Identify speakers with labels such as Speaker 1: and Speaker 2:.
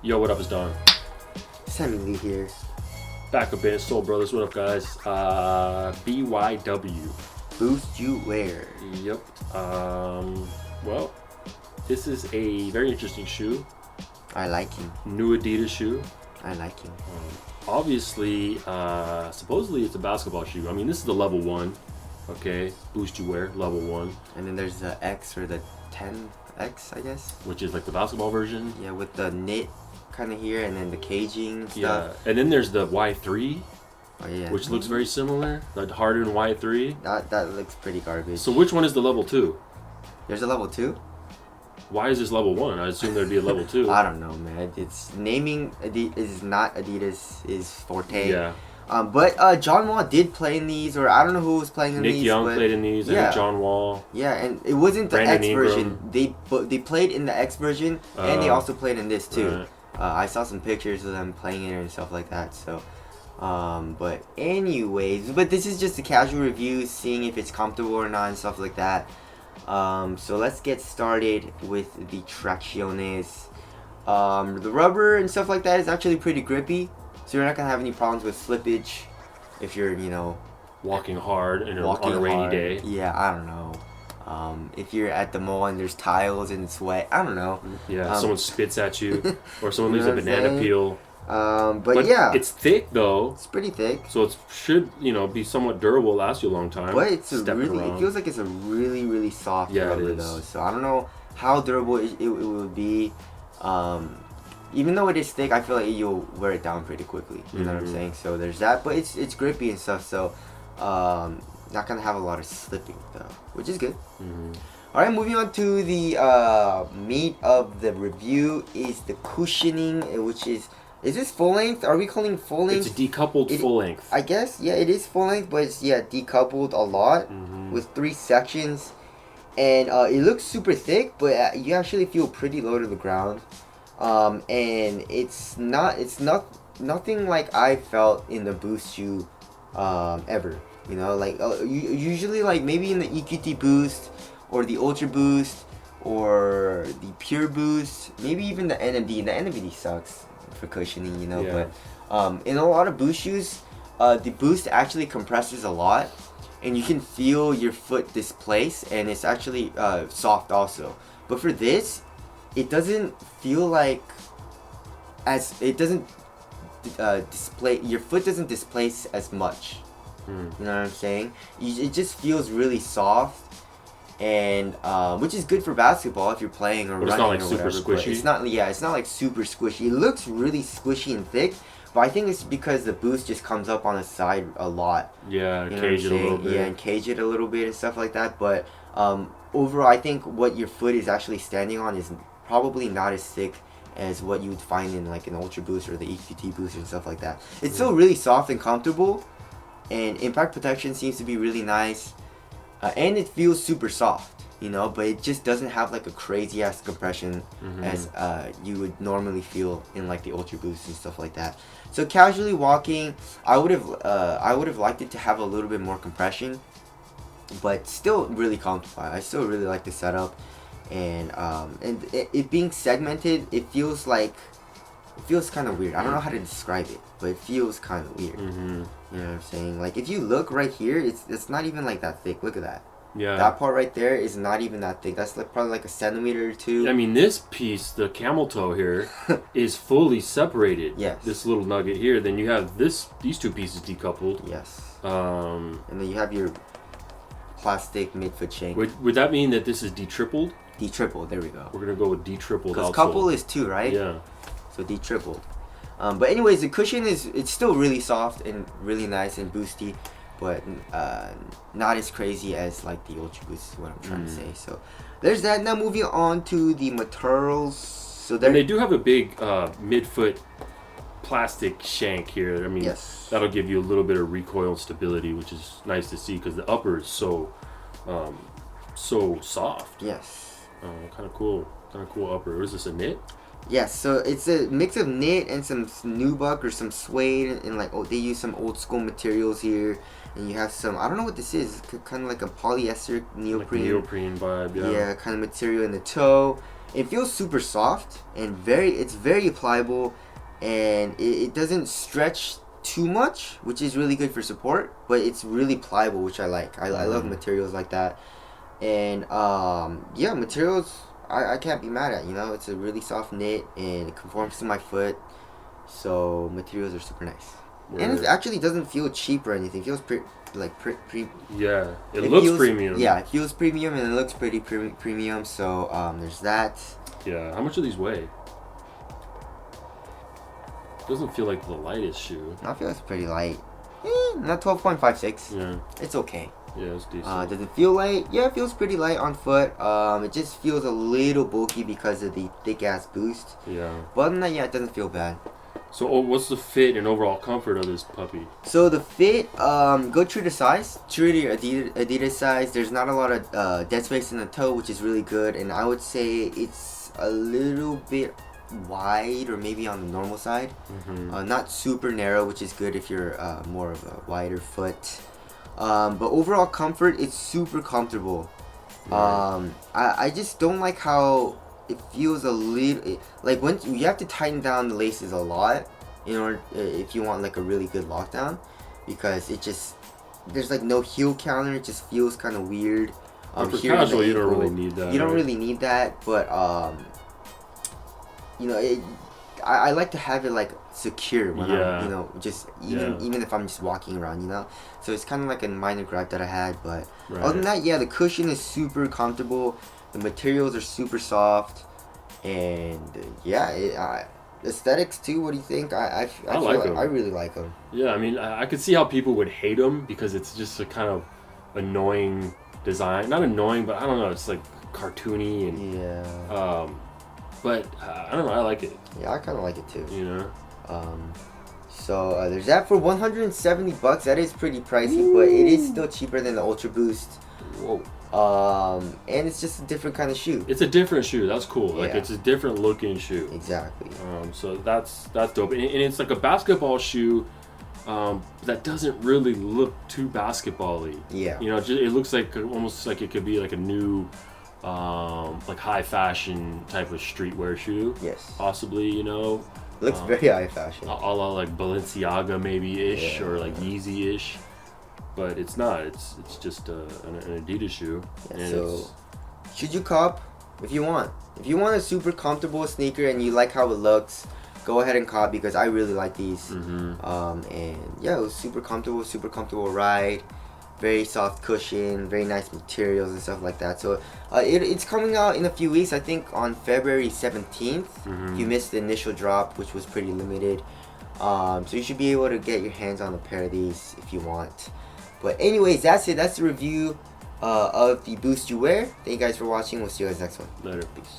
Speaker 1: Yo, what up, it's Don.
Speaker 2: Sammy Lee here.
Speaker 1: Back a bit, Soul Brothers, what up, guys? BYW.
Speaker 2: Boost you wear.
Speaker 1: Yep. Well, this is a very interesting shoe.
Speaker 2: I like him.
Speaker 1: New Adidas shoe.
Speaker 2: I like him.
Speaker 1: Obviously, supposedly it's a basketball shoe. I mean, this is the level 1. Okay, Boost you wear, level 1.
Speaker 2: And then there's the X or the 10X, I guess.
Speaker 1: Which is like the basketball version.
Speaker 2: Yeah, with the knit kind of here and then the caging stuff.
Speaker 1: Yeah, and then there's the Y3.
Speaker 2: Oh, yeah.
Speaker 1: Which looks very similar. The hardened Y3.
Speaker 2: That looks pretty garbage.
Speaker 1: So which one is the level 2?
Speaker 2: There's a level 2?
Speaker 1: Why is this level 1? I assume there'd be a level 2.
Speaker 2: I don't know, man. It's naming is not Adidas' forte.
Speaker 1: Yeah.
Speaker 2: But John Wall did play in these, or I don't know who was playing in
Speaker 1: Nick
Speaker 2: these.
Speaker 1: Nick Young
Speaker 2: but
Speaker 1: played in these.
Speaker 2: Yeah.
Speaker 1: And John Wall.
Speaker 2: Yeah, and it wasn't the
Speaker 1: Brandon
Speaker 2: X
Speaker 1: Ingram.
Speaker 2: version. They played in the X version, and they also played in this too.
Speaker 1: Right.
Speaker 2: I saw some pictures of them playing it and stuff like that. So, but anyways, but this is just a casual review, seeing if it's comfortable or not and stuff like that. So let's get started with the Tracciones. The rubber and stuff like that is actually pretty grippy, so you're not gonna have any problems with slippage if you're,
Speaker 1: walking hard on a rainy day.
Speaker 2: Yeah, I don't know. If you're at the mall and there's tiles and it's wet, I don't know.
Speaker 1: Yeah, someone spits at you, or someone leaves
Speaker 2: know
Speaker 1: a
Speaker 2: what I'm
Speaker 1: banana
Speaker 2: saying?
Speaker 1: peel.
Speaker 2: But yeah,
Speaker 1: it's thick though,
Speaker 2: it's pretty thick.
Speaker 1: so it should be somewhat durable, last you a long time.
Speaker 2: But it's
Speaker 1: Stepping
Speaker 2: it
Speaker 1: around.
Speaker 2: feels like it's a really soft rubber
Speaker 1: it is.
Speaker 2: though. So I don't know how durable it would be. Even though it is thick, I feel like you'll wear it down pretty quickly. You know what I'm saying? So there's that, but it's grippy and stuff. So not gonna have a lot of slipping though, which is good. All right, moving on to the meat of the review is the cushioning, which is this full length? Are we calling full length?
Speaker 1: It's a decoupled full length.
Speaker 2: I guess, yeah, it is full length, but it's decoupled a lot with 3 sections, and it looks super thick, but you actually feel pretty low to the ground, and it's nothing like I felt in the Boost shoe ever. Like usually, like maybe in the EQT Boost or the Ultra Boost or the Pure Boost, maybe even the NMD. The NMD sucks for cushioning,
Speaker 1: Yeah.
Speaker 2: But in a lot of Boost shoes, the Boost actually compresses a lot, and you can feel your foot displace, and it's actually soft also. But for this, it doesn't feel like it doesn't your foot doesn't displace as much. You know what I'm saying? It just feels really soft, and which is good for basketball if you're playing or
Speaker 1: But
Speaker 2: running
Speaker 1: it's
Speaker 2: or
Speaker 1: not like
Speaker 2: whatever.
Speaker 1: super
Speaker 2: But
Speaker 1: squishy.
Speaker 2: it's not like super squishy. It looks really squishy and thick, but I think it's because the Boost just comes up on the side a lot.
Speaker 1: Yeah,
Speaker 2: You know
Speaker 1: cage it
Speaker 2: what I'm
Speaker 1: a little
Speaker 2: saying?
Speaker 1: bit.
Speaker 2: Yeah, and cage it a little bit and stuff like that. But overall, I think what your foot is actually standing on is probably not as thick as what you would find in like an Ultra Boost or the EQT Boost and stuff like that. It's still really soft and comfortable, and impact protection seems to be really nice, and it feels super soft, but it just doesn't have like a crazy ass compression as you would normally feel in like the Ultra Boost and stuff like that. So casually walking, I would have liked it to have a little bit more compression, but still really comfortable. I still really like the setup, and it being segmented, it feels kind of weird. I don't know how to describe it, but it feels kind of weird. You know what I'm saying? Like if you look right here, it's not even like that thick. Look at that.
Speaker 1: Yeah.
Speaker 2: That part right there is not even that thick. That's like probably like a centimeter or 2.
Speaker 1: I mean, this piece, the camel toe here, is fully separated.
Speaker 2: Yes.
Speaker 1: This little nugget here. Then you have these 2 pieces decoupled.
Speaker 2: Yes.
Speaker 1: And
Speaker 2: then you have your plastic midfoot shank.
Speaker 1: would that mean that this is D-tripled?
Speaker 2: D-tripled. There we go.
Speaker 1: We're gonna go with D-tripled.
Speaker 2: Because
Speaker 1: outsole.
Speaker 2: couple is 2, right?
Speaker 1: Yeah.
Speaker 2: So D-tripled. But anyways, the cushion it's still really soft and really nice and boosty, but not as crazy as like the Ultra Boost is what I'm trying to say. So there's that. Now moving on to the materials. So
Speaker 1: And they do have a big midfoot plastic shank here. I mean,
Speaker 2: yes,
Speaker 1: that'll give you a little bit of recoil and stability, which is nice to see because the upper is so soft.
Speaker 2: yes.
Speaker 1: Kind of cool upper. What is this, a knit?
Speaker 2: Yes, so it's a mix of knit and some nubuck or some suede, and like they use some old school materials here, and you have some, I don't know what this is, kind of like a polyester neoprene.
Speaker 1: Like neoprene vibe, yeah.
Speaker 2: Yeah, kind of material in the toe, It feels super soft and it's very pliable, and it doesn't stretch too much, which is really good for support, but it's really pliable, which I like. I love materials like that. And yeah, materials I can't be mad at, you know. It's a really soft knit and it conforms to my foot, so materials are super nice. And it actually doesn't feel cheap or anything. It feels
Speaker 1: yeah, it looks
Speaker 2: feels,
Speaker 1: premium.
Speaker 2: Yeah, it feels premium and it looks pretty premium. So there's that.
Speaker 1: Yeah, how much do these weigh? Doesn't feel like the lightest shoe.
Speaker 2: I feel it's pretty light. Not 12.56.
Speaker 1: Yeah,
Speaker 2: it's okay.
Speaker 1: Yeah, it's decent.
Speaker 2: Does it feel light? Yeah, it feels pretty light on foot. It just feels a little bulky because of the thick ass boost.
Speaker 1: Yeah.
Speaker 2: But other than that, yeah, it doesn't feel bad.
Speaker 1: So, what's the fit and overall comfort of this puppy?
Speaker 2: So the fit, go true to size, true to your Adidas size. There's not a lot of dead space in the toe, which is really good, and I would say it's a little bit wide or maybe on the normal side. Not super narrow, which is good if you're more of a wider foot. But overall comfort, it's super comfortable. I just don't like how it feels a little like when you have to tighten down the laces a lot in order if you want like a really good lockdown, because it just there's like no heel counter. It just feels kind of weird.
Speaker 1: For casual, you don't really need that.
Speaker 2: You don't really need that, but you know, I like to have it like secure when I'm, you know, just even if I'm just walking around, you know. So it's kind of like a minor gripe that I had, but other than that, yeah, the cushion is super comfortable. The materials are super soft, and yeah, aesthetics too. What do you think? I like them. I really like them.
Speaker 1: Yeah, I mean, I could see how people would hate them because it's just a kind of annoying design. Not annoying, but I don't know. It's like cartoony and
Speaker 2: yeah.
Speaker 1: But I don't know. I like it.
Speaker 2: Yeah, I kind of like it too.
Speaker 1: You know.
Speaker 2: So there's that for $170. That is pretty pricey, but it is still cheaper than the Ultra Boost.
Speaker 1: Whoa.
Speaker 2: And it's just a different kind of shoe.
Speaker 1: It's a different shoe. That's cool. Like it's a different looking shoe.
Speaker 2: Exactly.
Speaker 1: So that's dope. And it's like a basketball shoe. That doesn't really look too basketball-y.
Speaker 2: Yeah.
Speaker 1: You know, it looks like almost like it could be like a new, like high fashion type of streetwear shoe.
Speaker 2: Yes.
Speaker 1: Possibly, you know.
Speaker 2: Looks very high fashion.
Speaker 1: A la like Balenciaga maybe-ish or like Yeezy-ish. But it's not. It's just an Adidas shoe.
Speaker 2: Yeah,
Speaker 1: and
Speaker 2: so should you cop if you want? If you want a super comfortable sneaker and you like how it looks, go ahead and cop, because I really like these. And yeah, it was super comfortable ride. Very soft cushion, very nice materials and stuff like that. So it's coming out in a few weeks. I think on February 17th. You missed the initial drop, which was pretty limited. So you should be able to get your hands on a pair of these if you want. But anyways, that's it. That's the review of the Boost You Wear. Thank you guys for watching. We'll see you guys next one.
Speaker 1: Later. Peace.